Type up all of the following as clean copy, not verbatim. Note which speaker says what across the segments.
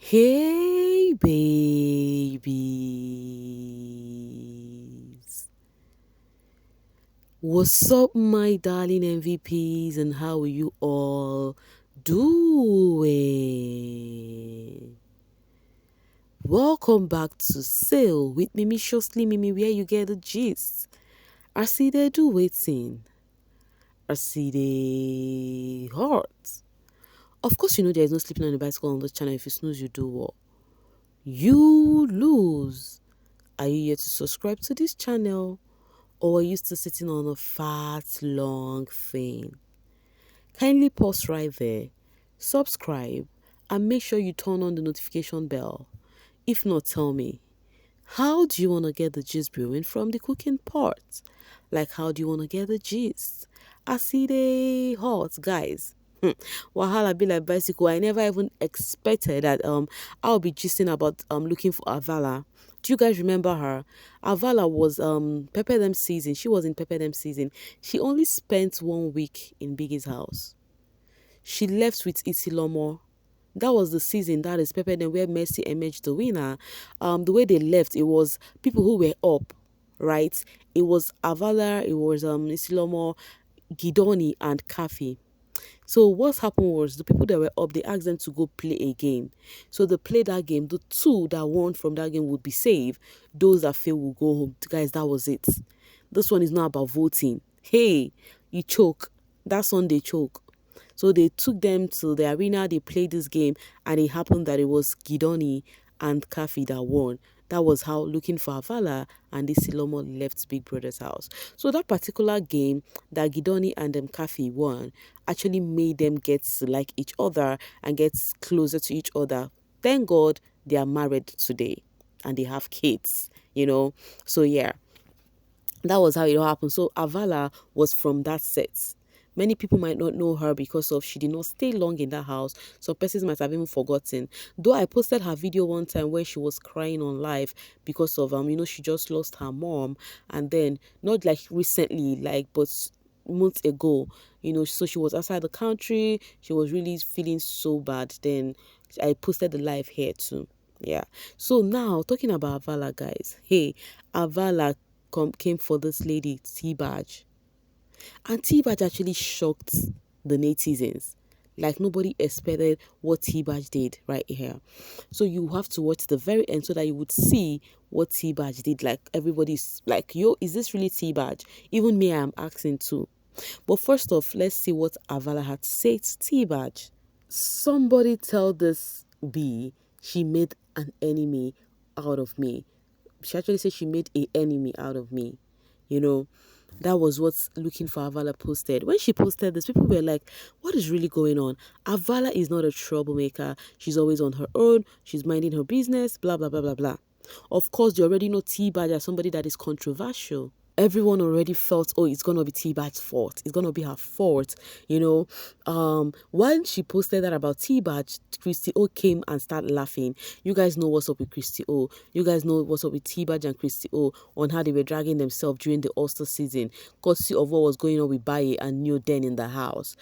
Speaker 1: Hey babies, what's up my darling MVPs and how are you all doing? Welcome back to Sail with Mimi Shostly Mimi where you get the gist. I see they do waiting. I see they hurt. Of course you know there is no sleeping on the bicycle on this channel. If you snooze you do what? You lose. Are you here to subscribe to this channel? Or are you still sitting on a fat, long thing? Kindly pause right there, subscribe, and make sure you turn on the notification bell. If not, tell me, how do you want to get the gist brewing from the cooking part? Like, how do you want to get the gist? I see they hot, guys. Wahala be like bicycle. I never even expected that I'll be gisting about looking for Avala. Do you guys remember her? Avala was Pepper Them season. She was in Pepper Them season. She only spent 1 week in Biggie's house. She left with Isilomo. That was the season, that is Pepper Them, where Messi emerged the winner. The way they left, it was people who were up, right? It was Avala, it was Isilomo, Gidoni, and Kafi. So what happened was the people that were up, they asked them to go play a game. So they played that game. The two that won from that game would be saved. Those that failed will go home. Guys, that was it. This one is not about voting. Hey, you choke. That's when they choke. So they took them to the arena, they played this game, and it happened that it was Gidoni and Kafi that won. That was how looking for Avala and this Silomo left Big Brother's house. So that particular game that Gidoni and Kafi won actually made them get to like each other and get closer to each other. Thank God they are married today and they have kids. So yeah, that was how it all happened. So Avala was from that set. Many people might not know her because of she did not stay long in that house. Some persons might have even forgotten. Though I posted her video one time where she was crying on live because of she just lost her mom, and then not like recently, like but months ago, so she was outside the country. She was really feeling so bad. Then I posted the live here too. Yeah. So now talking about Avala, guys. Hey, Avala came for this lady Tbaj, and Tbaj actually shocked the netizens. Like nobody expected what Tbaj did right here. So you have to watch the very end so that you would see what Tbaj did. Like everybody's like, yo, is this really Tbaj? Even me, I'm asking too. But first off, let's see what Avala had to say to Tbaj. Somebody tell this B she made an enemy out of me. She actually said she made an enemy out of me. That was what looking for Avala posted. When she posted this, people were like, what is really going on? Avala is not a troublemaker. She's always on her own. She's minding her business, blah, blah, blah, blah, blah. Of course, you already know Tbaj as somebody that is controversial. Everyone already felt, oh, it's gonna be Tbaj's fault. It's gonna be her fault, When she posted that about Tbaj, Christy O came and started laughing. You guys know what's up with Christy O. You guys know what's up with Tbaj and Christy O on how they were dragging themselves during the Ulster season, courtesy of what was going on with Baye and Neo Den in the house.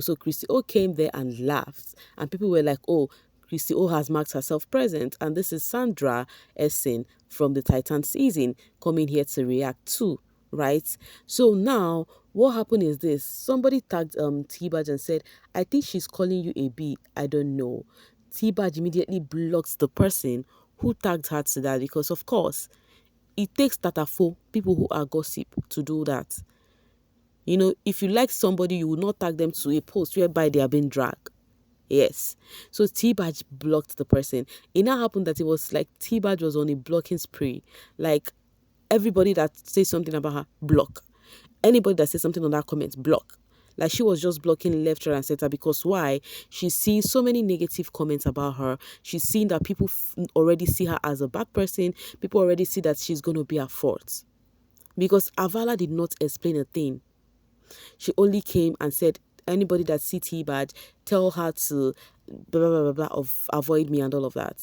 Speaker 1: So Christy O came there and laughed, and people were like, oh, Christy O has marked herself present, and this is Sandra Essen from the Titan season coming here to react too, right? So now what happened is this: somebody tagged Tbaj and said, I think she's calling you a B. I don't know. Tbaj immediately blocked the person who tagged her to that, because of course it takes tatafo, people who are gossip, to do that. If you like somebody, you will not tag them to a post whereby they are being dragged. Yes. So Tbaj blocked the person. It now happened that it was like Tbaj was on a blocking spree. Like everybody that says something about her, block. Anybody that says something on that comment, block. Like she was just blocking left, right, and center, because why? She's seeing so many negative comments about her. She's seeing that people already see her as a bad person. People already see that she's going to be at fault. Because Avala did not explain a thing. She only came and said, anybody that see Tbaj, tell her to blah, blah, blah, blah, avoid me and all of that.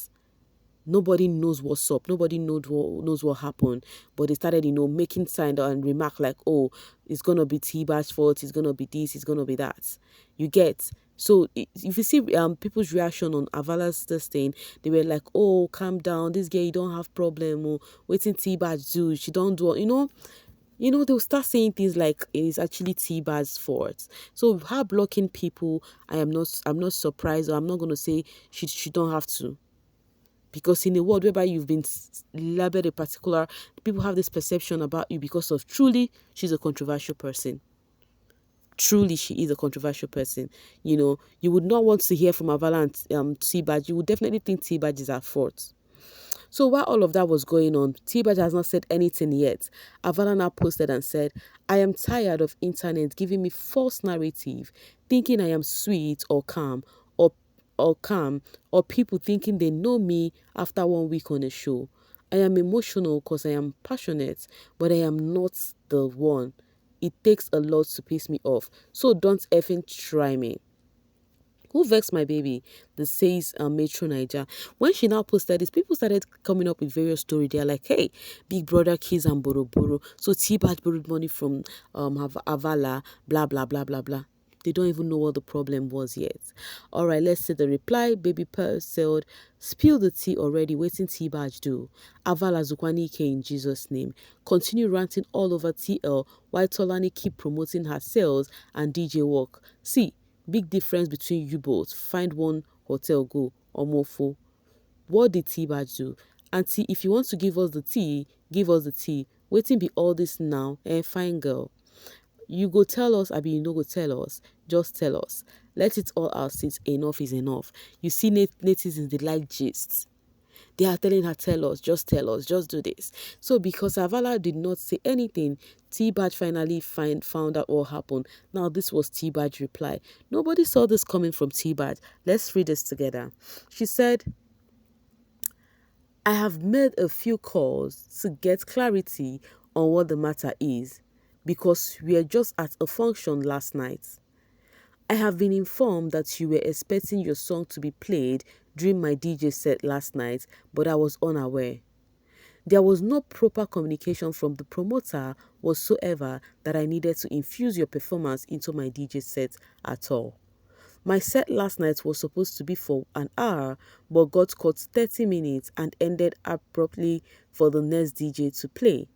Speaker 1: Nobody knows what's up. Nobody knows what happened. But they started, making sign and remark like, oh, it's going to be Tbaj's fault. It's going to be this. It's going to be that. You get. So if you see people's reaction on Avala's this thing, they were like, "Oh, calm down. This girl, you don't have problem. Oh, waiting Tbaj do. She don't do. They'll start saying things like it is actually Tbaj's fault. So her blocking people, I'm not surprised, or I'm not gonna say she don't have to, because in a world whereby you've been labeled a particular, people have this perception about you because of truly she's a controversial person. Truly she is a controversial person. You would not want to hear from Avala and Tbaj. You would definitely think Tbaj is at fault. So while all of that was going on, Tbaj has not said anything yet. Avala now posted and said, "I am tired of internet giving me false narrative, thinking I am sweet or calm, or calm, or people thinking they know me after 1 week on a show. I am emotional because I am passionate, but I am not the one. It takes a lot to piss me off, so don't effing try me." Who vexed my baby? This says Metro Niger. When she now posted this, people started coming up with various stories. They're like, "Hey, Big Brother kids and Boro. So Tbaj borrowed money from Avala, blah, blah, blah, blah, blah." They don't even know what the problem was yet. All right, let's see the reply. Baby Pearl said, "Spill the tea already. Waiting Tbaj do. Avala Zukwani K in Jesus' name. Continue ranting all over TL while Tolani keep promoting her sales and DJ work. See, big difference between you both. Find one hotel, go. Omofo. What did Tbaj do? Auntie, if you want to give us the tea, give us the tea. Waiting be all this now, fine girl. You go tell us, Abi, you no go tell us. Just tell us. Let it all out since enough is enough. You see netizens, they like gists. They are telling her, tell us, just do this. So because Avala did not say anything, Tbaj finally found out what happened. Now this was Tbaj's reply. Nobody saw this coming from Tbaj. Let's read this together. She said, "I have made a few calls to get clarity on what the matter is, because we are just at a function last night. I have been informed that you were expecting your song to be played during my DJ set last night, but I was unaware. There was no proper communication from the promoter whatsoever that I needed to infuse your performance into my DJ set at all. My set last night was supposed to be for an hour, but got cut 30 minutes and ended abruptly for the next DJ to play.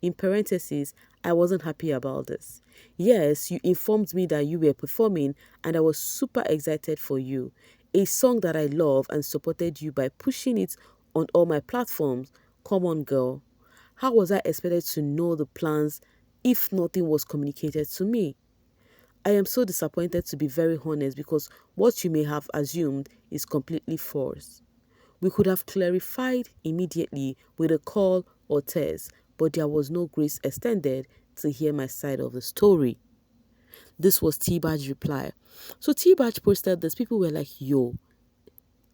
Speaker 1: In parentheses, I wasn't happy about this. Yes, you informed me that you were performing and I was super excited for you. A song that I love and supported you by pushing it on all my platforms. Come on, girl. How was I expected to know the plans if nothing was communicated to me? I am so disappointed, to be very honest, because what you may have assumed is completely false. We could have clarified immediately with a call or text, but there was no grace extended to hear my side of the story." This was Tbaj's reply. So Tbaj posted this. People were like, "Yo,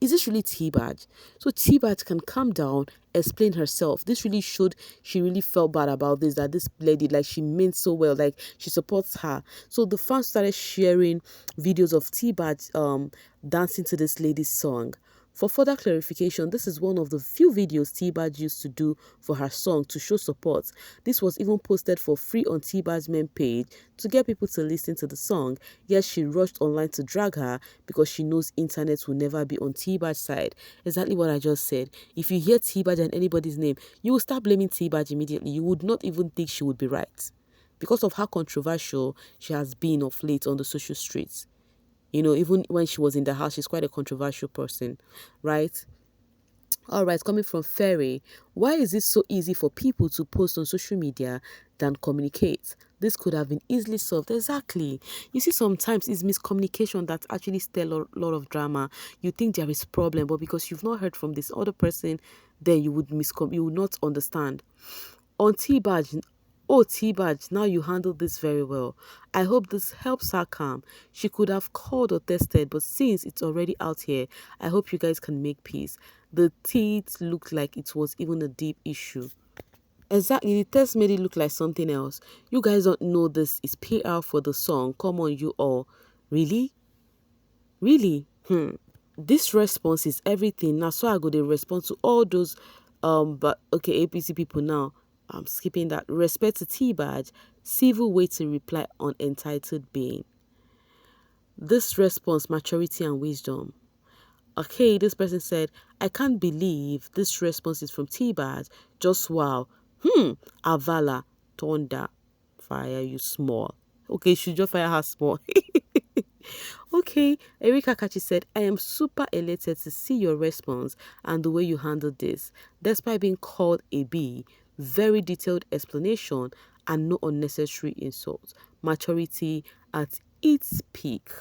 Speaker 1: is this really Tbaj?" So Tbaj can calm down, explain herself. This really showed she really felt bad about this, that this lady, like, she meant so well, like she supports her. So the fans started sharing videos of Tbaj dancing to this lady's song. For further clarification, this is one of the few videos Tbaj used to do for her song to show support. This was even posted for free on Tbaj's main page to get people to listen to the song, yet she rushed online to drag her because she knows internet will never be on Tbaj's side. Exactly what I just said. If you hear Tbaj and anybody's name, you will start blaming Tbaj immediately. You would not even think she would be right, because of how controversial she has been of late on the social streets. Even when she was in the house, she's quite a controversial person, right? All right, coming from Ferry. Why is it so easy for people to post on social media than communicate? This could have been easily solved. Exactly. You see, sometimes it's miscommunication that actually still a lot of drama. You think there is problem, but because you've not heard from this other person, then you would not understand. On Tbaj, oh Tbaj, now you handled this very well. I hope this helps her calm. She could have called or tested, but since it's already out here, I hope you guys can make peace. The teeth looked like it was even a deep issue. Exactly, the test made it look like something else. You guys don't know this is PR for the song. Come on, you all. Really? Really? This response is everything. Now, so I go to respond to all those, but okay, APC people now. I'm skipping that. Respect to Tbaj. Civil way to reply on entitled being. This response, maturity and wisdom. Okay, this person said, I can't believe this response is from Tbaj. Just wow. Avala, thunder, fire you small. Okay, should just fire her small. Okay, Erika Kachi said, I am super elated to see your response and the way you handled this. Despite being called a B, very detailed explanation and no unnecessary insults. Maturity at its peak.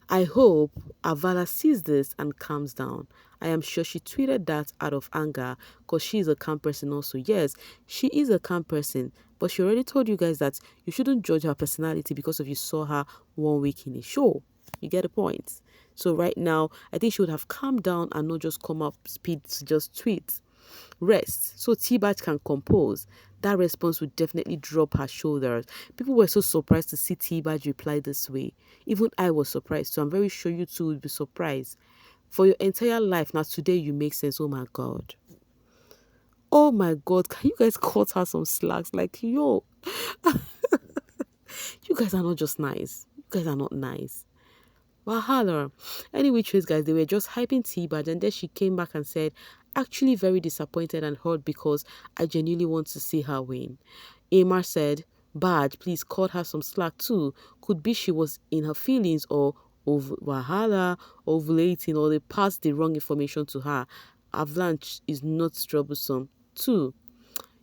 Speaker 1: I hope Avala sees this and calms down. I am sure she tweeted that out of anger because she is a calm person also. Yes, she is a calm person, but she already told you guys that you shouldn't judge her personality because of you saw her 1 week in a show. You get the point? So right now, I think she would have calmed down and not just come up speed to just tweet. Rest so Tbaj can compose. That response would definitely drop her shoulders. People were so surprised to see Tbaj reply this way. Even I was surprised, so I'm very sure you too will be surprised. For your entire life, now today you make sense. Oh my god. Oh my god, can you guys cut her some slacks? Like, yo, you guys are not just nice. You guys are not nice. Wahala. Anyway, choice guys, they were just hyping Tbaj and then she came back and said, actually very disappointed and hurt because I genuinely want to see her win. Amar said, Bad, please cut her some slack too. Could be she was in her feelings or wahala, ovulating, or they passed the wrong information to her. Avalanche is not troublesome. 2.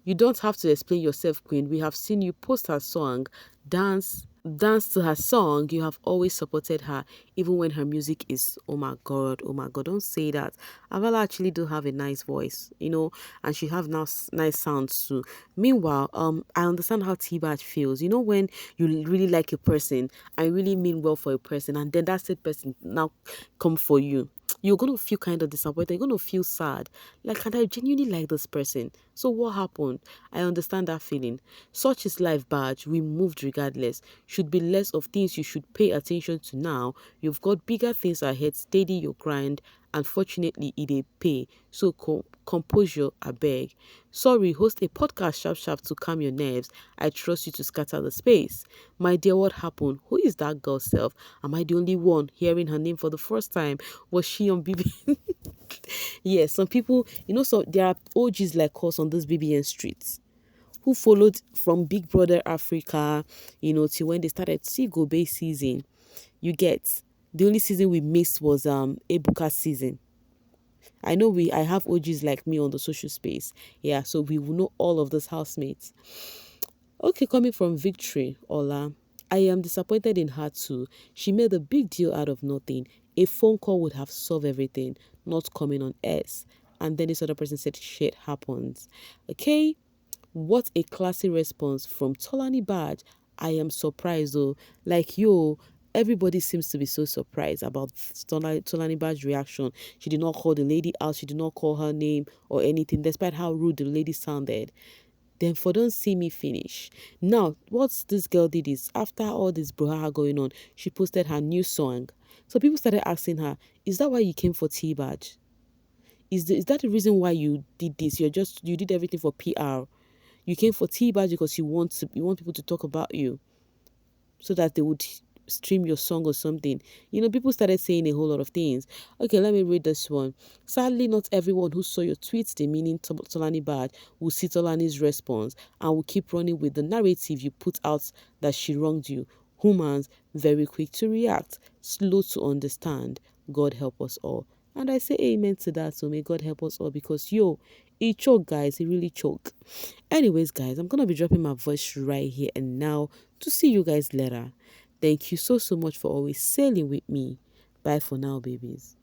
Speaker 1: You don't have to explain yourself, Queen. We have seen you post her song, dance to her song. You have always supported her, even when her music is, oh my god, don't say that. Avala actually do have a nice voice, and she have nice sounds too. Meanwhile, I understand how Tbaj feels. When you really like a person and really mean well for a person, and then that said person now come for you, you're gonna feel kind of disappointed. You're gonna feel sad. Like, and I genuinely like this person. So what happened? I understand that feeling. Such is life, Badge. We moved regardless. Should be less of things you should pay attention to now. You've got bigger things ahead. Steady your grind. Unfortunately, it a pay. So composure, I beg. Sorry, host a podcast sharp to calm your nerves. I trust you to scatter the space. My dear, what happened? Who is that girl self? Am I the only one hearing her name for the first time? Was she on BB? Yes, some people, so there are OGs like us on this BBN streets who followed from Big Brother Africa, till when they started Sigo Bay season. You get, the only season we missed was Ebuka season. I have OGs like me on the social space. Yeah, so we will know all of those housemates. Okay, coming from Victory, Ola. I am disappointed in her too. She made a big deal out of nothing. A phone call would have solved everything, not coming on S. And then this other person said, shit happens. Okay, what a classy response from Tolani Badge. I am surprised though. Like, yo, everybody seems to be so surprised about Tolani Badge's reaction. She did not call the lady out. She did not call her name or anything, despite how rude the lady sounded. Then for don't see me finish. Now, what this girl did is, after all this brouhaha going on, she posted her new song. So people started asking her, is that why you came for Tbaj? Is that the reason why you did this? You did everything for PR. You came for Tbaj because you want people to talk about you, so that they would stream your song or something. People started saying a whole lot of things. Okay, let me read this one. Sadly, not everyone who saw your tweets demeaning Tolani Bad will see Tolani's response and will keep running with the narrative you put out that she wronged you. Humans, very quick to react, slow to understand. God help us all. And I say amen to that, so may God help us all, because he choke, guys. He really choke. Anyways, guys, I'm going to be dropping my voice right here and now to see you guys later. Thank you so much for always sailing with me. Bye for now, babies.